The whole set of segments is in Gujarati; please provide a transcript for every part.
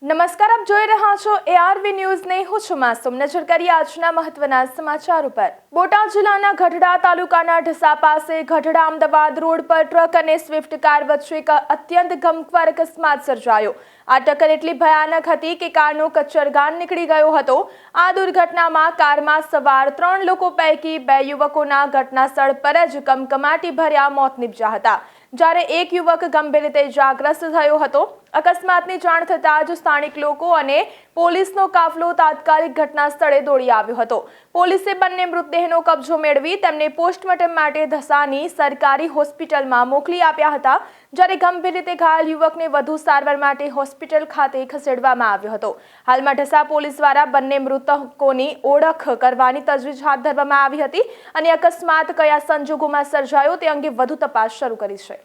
નમસ્કાર, આપ જોઈ રહ્યા છો ARV ન્યૂઝ ને હું છું માસુમ। નજર કરીએ આજના મહત્વના સમાચારો પર। બોટાદ જિલ્લાના ગઢડા તાલુકાના ઢસા પાસે ગઢડા અમદાવાદ રોડ પર ટ્રક અને સ્વિફ્ટ કાર વચ્ચે એક અત્યંત ગમખ્વાર અકસ્માત સર્જાયો। આ ટક્કર એટલી ભયાનક હતી કે કારનો કચ્ચરગાન નીકળી ગયો હતો। આ દુર્ઘટનામાં કારમાં સવાર 3 લોકો પૈકી 2 યુવકોના ઘટના સ્થળ પર જ કમકમાટી ભર્યા મોત નીપજ્યા હતા, જ્યારે એક યુવક ગંભીર રીતે ઇજાગ્રસ્ત થયો હતો। અકસ્માતની જાણ થતાં જ સ્થાનિક લોકો અને પોલીસનો કાફલો તાત્કાલિક ઘટના સ્થળે દોડી આવ્યો હતો। પોલીસે બંને મૃતદેહનો કબજો મેળવી તેમને પોસ્ટમોર્ટમ માટે ઢસાની સરકારી હોસ્પિટલમાં મોકલી આપ્યા હતા, જ્યારે ગંભીર રીતે ઘાયલ યુવકને વધુ સારવાર માટે હોસ્પિટલ ખાતે ખસેડવામાં આવ્યો હતો। હાલમાં ઢસા પોલીસ દ્વારા બંને મૃતકોની ઓળખ કરવાની તજવીજ હાથ ધરવામાં આવી હતી અને અકસ્માત કયા સંજોગોમાં સર્જાયો તે અંગે વધુ તપાસ શરૂ કરી છે।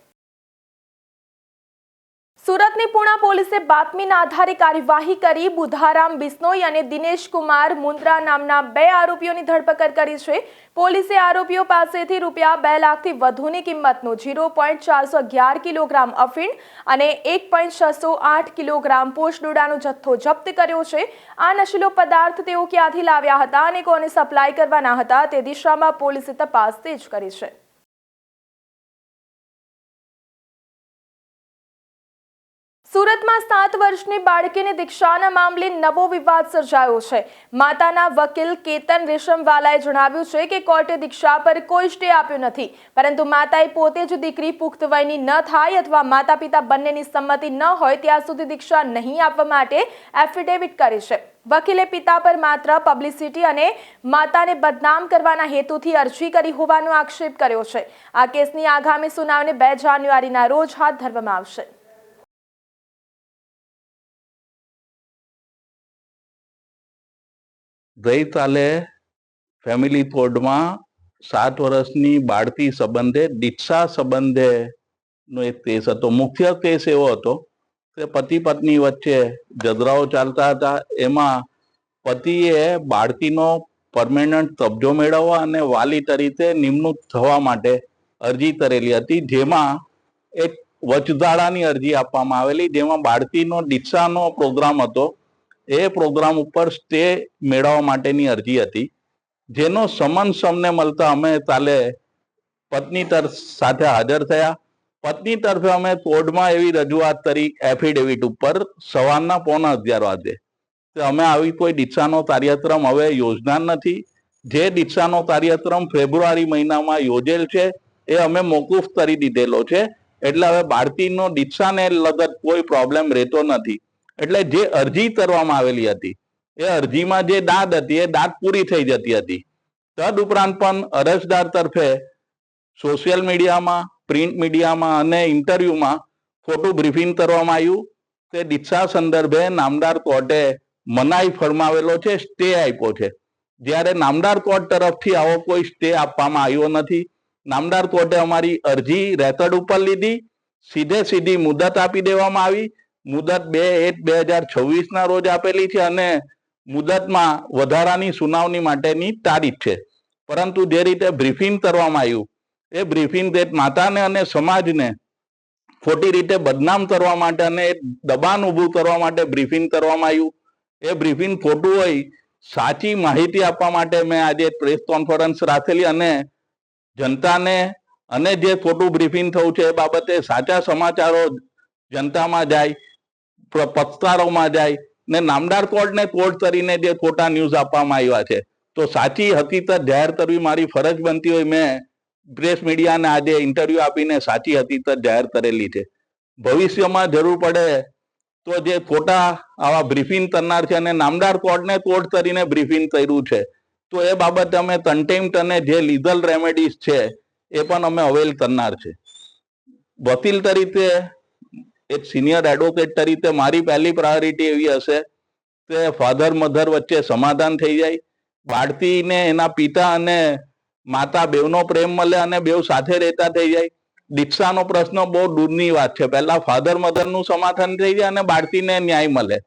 સુરતની પૂણા પોલીસે બાતમીના આધારે કાર્યવાહી કરી બુધારામ બિશ્નોઈ અને દિનેશ કુમાર મુન્દ્રા નામના 2 આરોપીઓની ધરપકડ કરી છે। પોલીસે આરોપીઓ પાસેથી રૂપિયા 2 લાખથી વધુની કિંમતનો 0.411 કિલોગ્રામ અફીણ અને 1.608 કિલોગ્રામ પોષડોડાનો જથ્થો જપ્ત કર્યો છે। આ નશીલો પદાર્થ તેઓ ક્યાંથી લાવ્યા હતા અને કોને સપ્લાય કરવાના હતા તે દિશામાં પોલીસે તપાસ તેજ કરી છે। સુરતમાં 7 વર્ષની બાળકીની દીક્ષાના મામલે નવો વિવાદ સર્જાયો છે। માતાના વકીલ કેતન રેશમવાલાએ જણાવ્યું છે કે કોર્ટે દીક્ષા પર કોઈ સ્ટે આપ્યો નથી, પરંતુ માતાએ પોતે જ દીકરી પુખ્ત વયની ન થાય અથવા માતા પિતા બંનેની સંમતિ ન હોય ત્યાં સુધી દીક્ષા નહીં આપવા માટે એફિડેવિટ કરી છે। વકીલે પિતા પર માત્ર પબ્લિસિટી અને માતાને બદનામ કરવાના હેતુથી અરજી કરી હોવાનો આક્ષેપ કર્યો છે। આ કેસની આગામી સુનાવણી 2 જાન્યુઆરીના રોજ હાથ ધરવામાં આવશે। ગઈકાલે ફેમિલી કોર્ટમાં 7 વર્ષની બાળકી સંબંધે દીક્ષા સંબંધેનો એક કેસ હતો। મુખ્ય કેસ એવો હતો કે પતિ પત્ની વચ્ચે ઝઘડાઓ ચાલતા હતા। એમાં પતિએ બાળકીનો પરમેનન્ટ કબજો મેળવવા અને વાલી તરીકે નિમણૂક થવા માટે અરજી કરેલી હતી, જેમાં એક વચગાળાની અરજી આપવામાં આવેલી, જેમાં બાળકીનો દીક્ષાનો પ્રોગ્રામ હતો। એ પ્રોગ્રામ ઉપર સ્ટે મેળવવા માટેની અરજી હતી, જેનો સમન્સ અમને મળતા અમે કાલે પત્ની તરફ સાથે હાજર થયા। પત્ની તરફે અમે કોર્ટમાં એવી રજૂઆત કરી એફિડેવિટ ઉપર સવારના 11:15 વાગે કે અમે આવી કોઈ દીક્ષાનો કાર્યક્રમ હવે યોજના નથી। જે દીક્ષાનો કાર્યક્રમ ફેબ્રુઆરી મહિનામાં યોજેલ છે એ અમે મોકૂફ કરી દીધેલો છે, એટલે હવે બાળકીનો દીક્ષાને લગત કોઈ પ્રોબ્લેમ રહેતો નથી। એટલે જે અરજી કરવામાં આવેલી હતી એ અરજીમાં જે દાદ હતી એ દાદ પૂરી થઈ જતી હતી। તદ ઉપરાંત પણ અરજદાર તરફે સોશિયલ મીડિયામાં, પ્રિન્ટ મીડિયામાં અને ઇન્ટરવ્યુમાં ખોટું બ્રીફિંગ કરવામાં આવ્યું કે દીક્ષા સંદર્ભે નામદાર કોર્ટે મનાઈ ફરમાવેલો છે, સ્ટે આપ્યો છે, જ્યારે નામદાર કોર્ટ તરફથી આવો કોઈ સ્ટે આપવામાં આવ્યો નથી। નામદાર કોર્ટે અમારી અરજી રેકોર્ડ ઉપર લીધી, સીધી મુદત આપી દેવામાં આવી। મુદત 2/1/2026 રોજ આપેલી છે અને મુદતમાં વધારાની સુનાવણી માટેની તારીખ છે, પરંતુ જે રીતે બ્રીફિંગ કરવામાં આવ્યું એ બ્રીફિંગ માતાને અને સમાજને ખોટી રીતે બદનામ કરવા માટે અને દબાણ ઊભું કરવા માટે બ્રીફિંગ કરવામાં આવ્યું। એ બ્રીફિંગ ખોટું હોય, સાચી માહિતી આપવા માટે મેં આજે પ્રેસ કોન્ફરન્સ રાખેલી અને જનતાને અને જે ખોટું બ્રીફિંગ થયું છે એ બાબતે સાચા સમાચારો જનતામાં જાય, પત્રકારોમાં જાય ને નામદાર કોર્ટને કોર્ટ કરીને જે ખોટા ન્યૂઝ આપવામાં આવ્યા છે તો સાચી હકીકત જાહેર કરવી મારી ફરજ બનતી હોય મેં પ્રેસ મીડિયાને આજે ઇન્ટરવ્યુ આપીને સાચી હકીકત જાહેર કરેલી છે। ભવિષ્યમાં જરૂર પડે તો જે ખોટા આવા બ્રીફિંગ કરનાર છે અને નામદાર કોર્ટને કોર્ટ કરીને બ્રીફિંગ કર્યું છે તો એ બાબતે અમે કન્ટેમ્પ્ટ અને જે લીગલ રેમેડીઝ છે એ પણ અમે અવેલ કરનાર છે। વકીલ તરીકે, એક સિનિયર એડવોકેટ તરીકે મારી પહેલી પ્રાયોરિટી એવી હશે કે ફાધર મધર વચ્ચે સમાધાન થઈ જાય, બાળકીને એના પિતા અને માતા બેવનો પ્રેમ મળે અને બેવ સાથે રહેતા થઈ જાય। દીક્ષાનો પ્રશ્ન બહુ દૂરની વાત છે, પહેલા ફાધર મધરનું સમાધાન થઈ જાય અને બાળકીને ન્યાય મળે,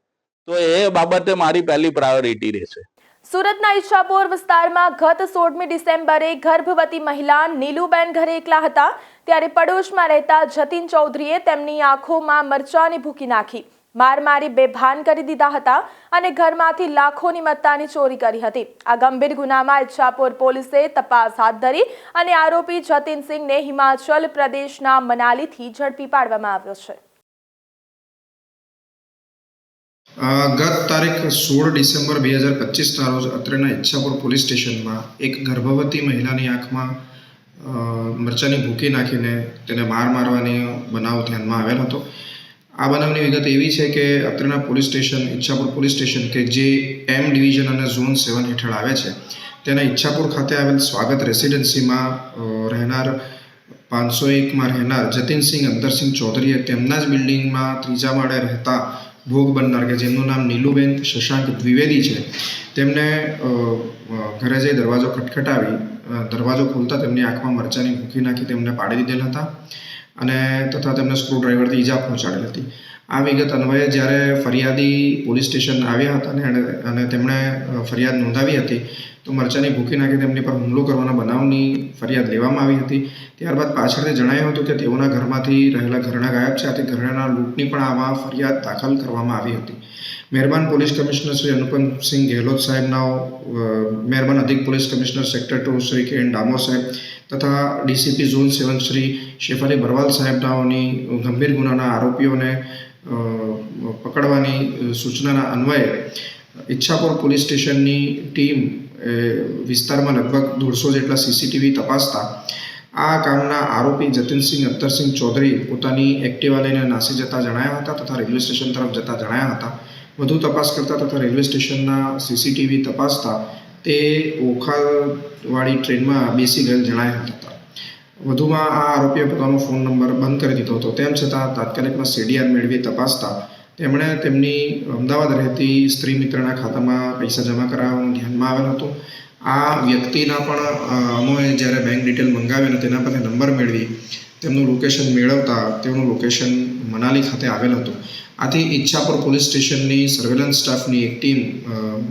તો એ બાબતે મારી પહેલી પ્રાયોરિટી રહેશે। સુરતના ઈચ્છાપુર વિસ્તારમાં ગત 16મી ડિસેમ્બરે ગર્ભવતી મહિલા નીલુબેન ઘરે એકલા હતા ત્યારે પડોશમાં રહેતા જતીન ચૌધરીએ તેમની આંખોમાં મરચાની ભૂકી નાખી। માર મારી બેભાન કરી દીધા હતા અને ઘરમાંથી લાખોની મત્તાની ચોરી કરી હતી। આ ગંભીર ગુનામાં ઈચ્છાપુર પોલીસે તપાસ હાથ ધરી અને આરોપી જતીનસિંહને હિમાચલ પ્રદેશના મનાલીથી ઝડપી પાડવામાં આવ્યો છે। ગત તારીખ 16 ડિસેમ્બર 2025ના રોજ અત્રેના ઈચ્છાપુર પોલીસ સ્ટેશનમાં એક ગર્ભવતી મહિલાની આંખમાં મરચાની ભૂકી નાખીને તેને મારવાની બનાવ ધ્યાનમાં આવેલ હતો। આ બનાવની વિગત એવી છે કે અત્રેના police station Ichchhapur police station કે જે એમ ડિવિઝન અને ઝોન 7 હેઠળ આવે છે તેના ઈચ્છાપુર ખાતે આવેલ સ્વાગત રેસિડેન્સીમાં રહેનાર 501માં રહેનાર જતીનસિંહ અંતરસિંહ ચૌધરીએ તેમના જ બિલ્ડિંગમાં ત્રીજા માળે રહેતા ભોગ બનનાર કે જેમનું નામ નીલુબેન શશાંક દ્વિવેદી છે તેમને ઘરે જઈ દરવાજો ખટખટાવી દરવાજો ખોલતા તેમની આંખમાં મરચાની ભૂકી નાખી તેમને પાડી દીધેલ હતા અને તથા તેમને સ્ક્રૂડ્રાઈવરથી ઈજા પહોંચાડેલ હતી। આ વિગત અન્વયે જ્યારે ફરિયાદી પોલીસ સ્ટેશન આવ્યા હતા અને તેમણે ફરિયાદ નોંધાવી હતી તો મરચાની ભૂકી નાખી તેમની પર હુમલો કરવાના બનાવની ફરિયાદ લેવામાં આવી હતી। ત્યારબાદ પાછળથી જણાવ્યું હતું કે તેઓના ઘરમાંથી રહેલા ઘરેણાં ગાયબ છે, આથી ઘરેણાં લૂંટની પણ આમાં ફરિયાદ દાખલ કરવામાં આવી હતી। મહેરબાન પોલીસ કમિશનર શ્રી અનુપમસિંહ ગેહલોત સાહેબના મહેરબાન અધિક પોલીસ કમિશનર સેક્ટર 2 શ્રી કે એન ડામોર સાહેબ તથા ડીસીપી ઝોન 7 શ્રી શેફાલી બરવાલ સાહેબનાઓની ગંભીર ગુનાના આરોપીઓને પકડવાની સૂચનાના અન્વયે ઈચ્છાપુર પોલીસ સ્ટેશનની ટીમ વિસ્તારમાં લગભગ 150 જેટલા સીસીટીવી તપાસતા આ કામના આરોપી જતીનસિંહ અંતરસિંહ ચૌધરી પોતાની એક્ટિવા લઈને નાસી જતા જણાયા હતા તથા રેલવે સ્ટેશન તરફ જતા જણાયા હતા। વધુ તપાસ કરતા તથા રેલવે સ્ટેશનના સીસીટીવી તપાસતા તે ઓખાવાળી ટ્રેનમાં બેસી ગયેલ જણાયા હતા। વધુમાં આ આરોપીએ પોતાનો ફોન નંબર બંધ કરી દીધો હતો, તેમ છતાં તાત્કાલિકમાં સીડીઆર મેળવી તપાસતા તેમણે તેમની અમદાવાદ રહેતી સ્ત્રી મિત્રના ખાતામાં પૈસા જમા કરાવવાનું ધ્યાનમાં આવેલ હતું। આ વ્યક્તિના પણ અમોએ જ્યારે બેંક ડિટેલ મંગાવી અને તેના પરથી નંબર મેળવી તેમનું લોકેશન મેળવતા તેઓનું લોકેશન મનાલી ખાતે આવેલ હતું। આથી ઈચ્છાપુર પોલીસ સ્ટેશનની સર્વેલન્સ સ્ટાફની એક ટીમ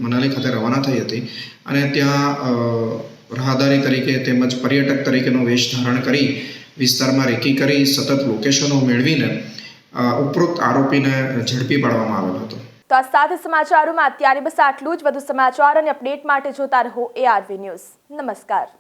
મનાલી ખાતે રવાના થઈ હતી અને ત્યાં રાહદારી તરીકે તેમજ પર્યટક તરીકેનો વેશ ધારણ કરી વિસ્તારમાં રેકી કરી સતત લોકેશનો મેળવીને ઉપરોક્ત આરોપીને ઝડપી પાડવામાં આવેલ હતો। તો આ સાથે સમાચારોમાં અત્યારે બસ આટલું જ। વધુ સમાચાર અને અપડેટ માટે જોતા રહો ARV ન્યૂઝ। નમસ્કાર।